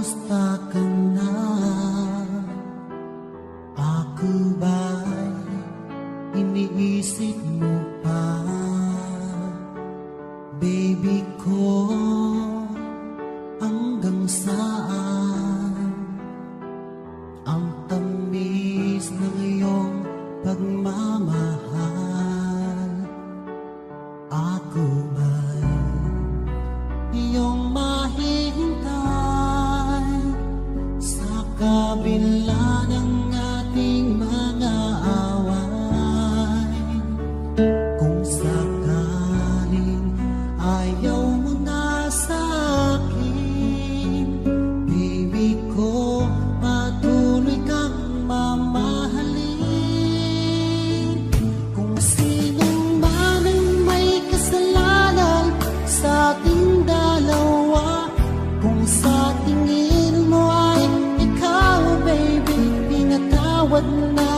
Kamusta ka na? Ako ba'y iniisip mo pa? Baby ko, hanggang saan ang tamis ng iyong pagmamahal? Ako ba'y iyong mahihintay sa kabila ng ating mga away? Kung sakaling ayaw mo na sa akin, baby ko, patuloy kang mamahalin. Kung sinong man ang may kasalanan sa ating dalawa, kung sa tingin mo ay ikaw, baby, pinatawad na